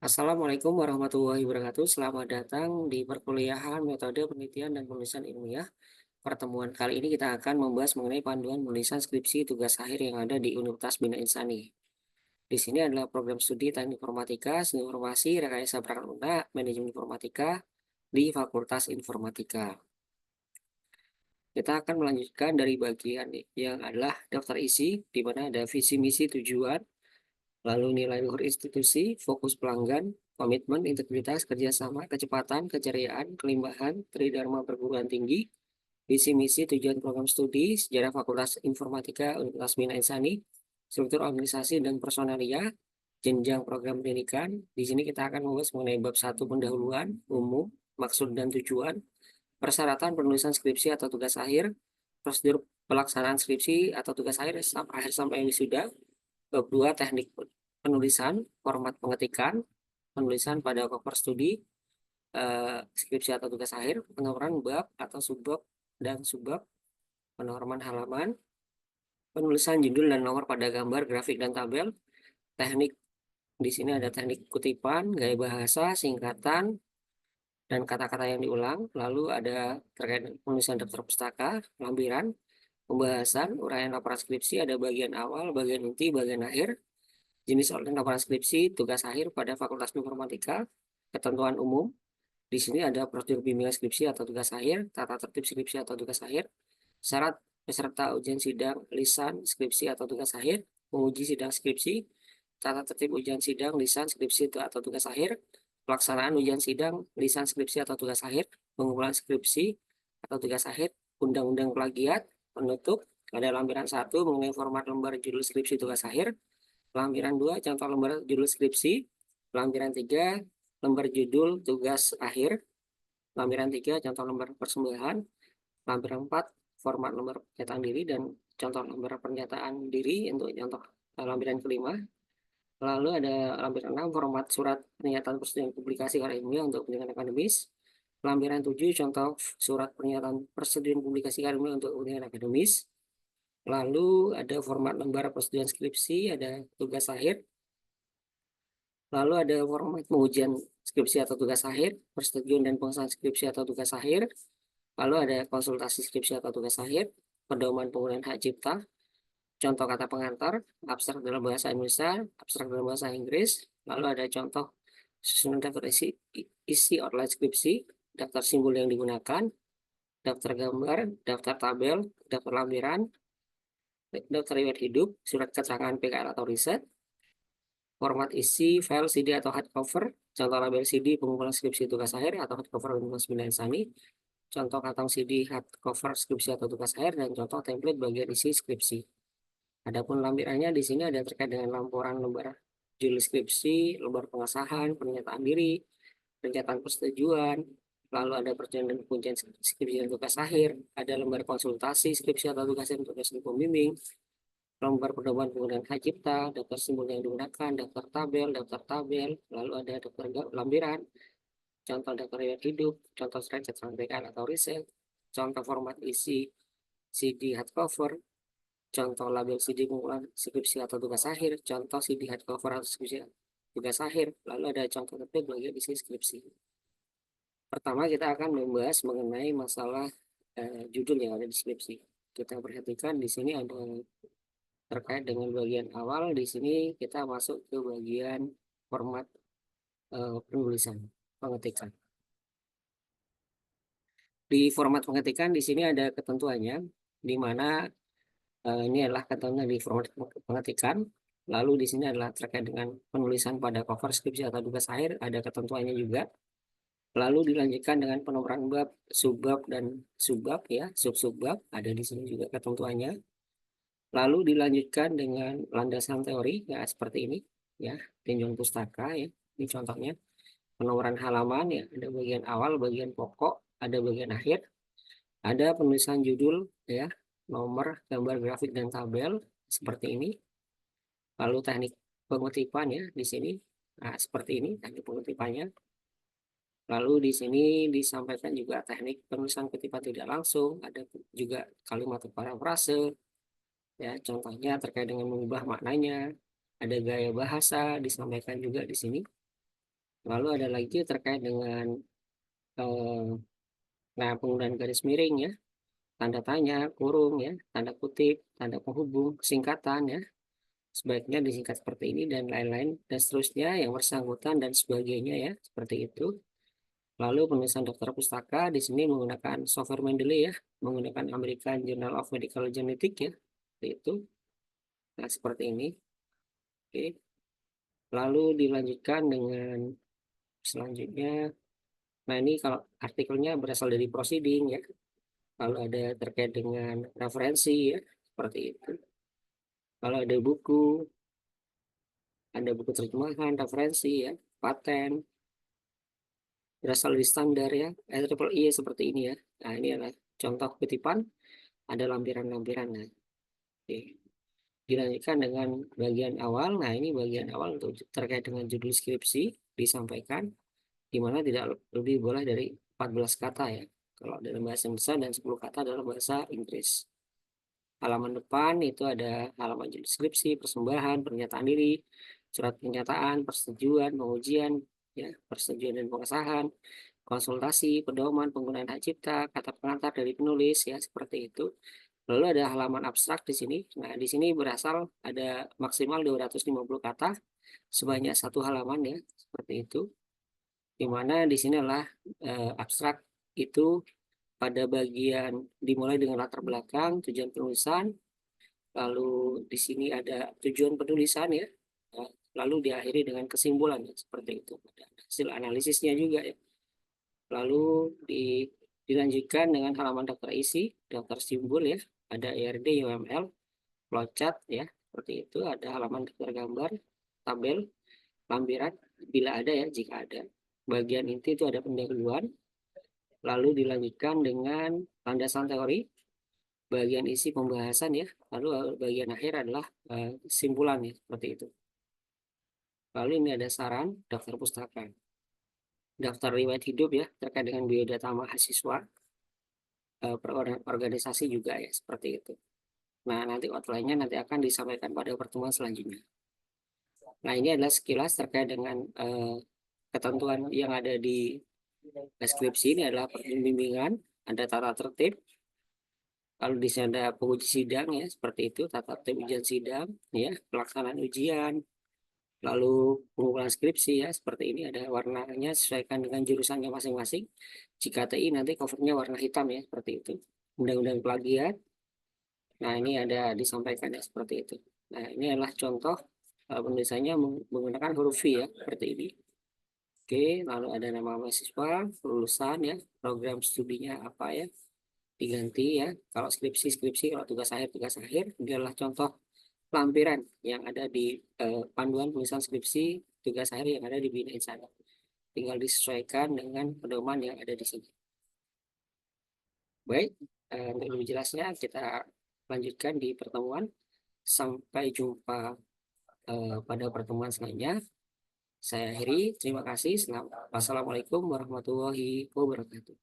Assalamualaikum warahmatullahi wabarakatuh. Selamat datang di perkuliahan metode penelitian dan penulisan ilmiah. Pertemuan kali ini kita akan membahas mengenai panduan penulisan skripsi tugas akhir yang ada di Universitas Bina Insani. Di sini adalah program studi Teknik Informatika, Seni Informasi, Rekayasa Perangkat Lunak, Manajemen Informatika di Fakultas Informatika. Kita akan melanjutkan dari bagian yang adalah daftar isi, di mana ada visi misi tujuan, lalu nilai luhur institusi, fokus pelanggan, komitmen, integritas, kerjasama, kecepatan, keceriaan, kelimbahan, tridharma perguruan tinggi, visi misi tujuan program studi, sejarah Fakultas Informatika Universitas Bina Insani, struktur organisasi dan personalia, jenjang program pendidikan. Di sini kita akan membahas mengenai bab 1 pendahuluan, umum, maksud dan tujuan, persyaratan penulisan skripsi atau tugas akhir, prosedur pelaksanaan skripsi atau tugas akhir sampai wisuda, bab 2 teknik penulisan, format pengetikan, penulisan pada cover studi, skripsi atau tugas akhir, penomoran bab atau subbab dan subbab, penomoran halaman, penulisan judul dan nomor pada gambar, grafik, dan tabel, teknik di sini ada teknik kutipan, gaya bahasa, singkatan, dan kata-kata yang diulang, lalu ada terkait penulisan daftar pustaka, lampiran, pembahasan, uraian laporan skripsi, ada bagian awal, bagian inti, bagian akhir, jenis organ laporan skripsi, tugas akhir pada Fakultas Informatika, ketentuan umum. Di sini ada prosedur bimbingan skripsi atau tugas akhir, tata tertib skripsi atau tugas akhir, syarat peserta ujian sidang lisan skripsi atau tugas akhir, menguji sidang skripsi, tata tertib ujian sidang lisan skripsi atau tugas akhir, pelaksanaan ujian sidang lisan skripsi atau tugas akhir, pengumpulan skripsi atau tugas akhir, undang-undang plagiat, penutup, ada lampiran 1 mengenai format lembar judul skripsi tugas akhir, lampiran 2 contoh lembar judul skripsi, lampiran 3 lembar judul tugas akhir, lampiran 3 contoh lembar persembahan, lampiran 4 format lembar pernyataan diri dan contoh lembar pernyataan diri untuk contoh lampiran kelima. Lalu ada lampiran 6 format surat pernyataan persetujuan publikasi karya ilmiah untuk kepentingan akademis. Lampiran 7 contoh surat pernyataan persetujuan publikasi karya ilmiah untuk kepentingan akademis. Lalu ada format lembar persetujuan skripsi, ada tugas akhir. Lalu ada format pengujian skripsi atau tugas akhir, persetujuan dan pengesahan skripsi atau tugas akhir. Lalu ada konsultasi skripsi atau tugas akhir, pedoman penggunaan hak cipta, contoh kata pengantar, abstrak dalam bahasa Indonesia, abstrak dalam bahasa Inggris. Lalu ada contoh susunan daftar isi outline skripsi, daftar simbol yang digunakan, daftar gambar, daftar tabel, daftar lampiran, daftar riwayat hidup, surat keterangan PKL atau riset, format isi file CD atau hardcover, contoh label CD pengumpulan skripsi tugas akhir atau hardcover Windows 9 Insani, contoh kantong CD hardcover skripsi atau tugas akhir, dan contoh template bagian isi skripsi. Adapun lampirannya di sini ada terkait dengan laporan lembar judul skripsi, lembar pengesahan, pernyataan diri, pernyataan persetujuan, lalu ada perjanjian dan kuncian skripsi dan tugas akhir, ada lembar konsultasi skripsi atau tugas akhir untuk dosen pembimbing, lembar pedoman penggunaan hak cipta, daftar simbol yang digunakan, daftar tabel, lalu ada daftar lampiran, contoh daftar riwayat hidup, contoh slide catatan PKL atau riset, contoh format isi CD hardcover, contoh label CD pengumpulan skripsi atau tugas akhir, contoh CD hardcover atau skripsi tugas akhir, lalu ada contoh tertib bagian isi skripsi. Pertama kita akan membahas mengenai masalah judul yang ada di skripsi. Kita perhatikan di sini ada terkait dengan bagian awal. Di sini kita masuk ke bagian format penulisan pengetikan. Di format pengetikan di sini ada ketentuannya, di mana ini adalah ketentuan di format pengetikan. Lalu di sini adalah terkait dengan penulisan pada cover skripsi atau tugas akhir, ada ketentuannya juga. Lalu dilanjutkan dengan penomoran bab, subbab dan subbab ya, sub-subbab, ada di sini juga ketentuannya. Lalu dilanjutkan dengan landasan teori ya seperti ini ya, tinjauan pustaka ya. Ini contohnya penomoran halaman ya, ada bagian awal, bagian pokok, ada bagian akhir, ada penulisan judul ya, nomor, gambar, grafik, dan tabel seperti ini. Lalu teknik pengutipan ya di sini, nah, seperti ini teknik pengutipannya. Lalu di sini disampaikan juga teknik penulisan kutipan tidak langsung, ada juga kalimat parafrase, ya contohnya terkait dengan mengubah maknanya, ada gaya bahasa disampaikan juga di sini. Lalu ada lagi terkait dengan eh, nah penggunaan garis miring ya, tanda tanya, kurung ya, tanda kutip, tanda penghubung, singkatan ya. Sebaiknya disingkat seperti ini dan lain-lain dan seterusnya yang bersangkutan dan sebagainya ya, seperti itu. Lalu penulisan daftar pustaka di sini menggunakan software Mendeley ya, menggunakan American Journal of Medical Genetics ya, seperti itu. Nah, seperti ini. Oke. Lalu dilanjutkan dengan selanjutnya. Nah, ini kalau artikelnya berasal dari proceeding ya. Kalau ada terkait dengan referensi ya, seperti itu. Kalau ada buku terjemahan, referensi ya, paten, berasal dari standar ya, IEEE seperti ini ya. Nah, ini adalah contoh kutipan, ada lampiran-lampiran. Nah, oke. Dilanjutkan dengan bagian awal. Nah, ini bagian awal untuk terkait dengan judul skripsi disampaikan, di mana tidak lebih boleh dari 14 kata ya. Kalau dalam bahasa Indonesia dan 10 kata dalam bahasa Inggris. Halaman depan itu ada halaman judul skripsi, persembahan, pernyataan diri, surat pernyataan, persetujuan, pengujian, ya, persetujuan dan pengesahan, konsultasi, pedoman, penggunaan hak cipta, kata pengantar dari penulis, ya, seperti itu. Lalu ada halaman abstrak di sini. Nah, di sini berasal ada maksimal 250 kata sebanyak satu halaman ya, seperti itu. Di mana di sini adalah abstrak itu pada bagian dimulai dengan latar belakang, tujuan penulisan, lalu di sini ada tujuan penulisan ya, lalu diakhiri dengan kesimpulan ya, seperti itu. Ada hasil analisisnya juga ya. Lalu dilanjutkan dengan halaman daftar isi, daftar simbol ya, ada ERD, UML, flowchart ya, seperti itu. Ada halaman daftar gambar, tabel, lampiran, bila ada ya, jika ada. Bagian inti itu ada pendahuluan, lalu dilanjutkan dengan landasan teori, bagian isi pembahasan ya, lalu bagian akhir adalah kesimpulan ya, seperti itu. Lalu ini ada saran daftar pustaka, daftar riwayat hidup ya, terkait dengan biodata mahasiswa, organisasi juga ya, seperti itu. Nah, nanti outline-nya nanti akan disampaikan pada pertemuan selanjutnya. Nah, ini adalah sekilas terkait dengan ketentuan yang ada di deskripsi. Ini adalah bimbingan, ada tata tertib, lalu di sini ada penguji sidang ya, seperti itu, tata tertib ujian sidang, ya, pelaksanaan ujian, lalu pengumpulan skripsi ya, seperti ini, ada warnanya sesuaikan dengan jurusannya masing-masing. Jika TI nanti covernya warna hitam ya, seperti itu. Undang-undang plagiat, nah ini ada disampaikan ya, seperti itu. Nah, ini adalah contoh penulisannya menggunakan huruf V ya, seperti ini. Oke, lalu ada nama mahasiswa, lulusan ya, program studinya apa ya, diganti ya. Kalau skripsi, kalau tugas akhir, ini adalah contoh lampiran yang ada di panduan tulisan skripsi, tugas akhir yang ada di Bina Insana. Tinggal disesuaikan dengan pedoman yang ada di sini. Baik, untuk lebih jelasnya kita lanjutkan di pertemuan. Sampai jumpa pada pertemuan selanjutnya. Saya akhiri, terima kasih. Wassalamualaikum warahmatullahi wabarakatuh.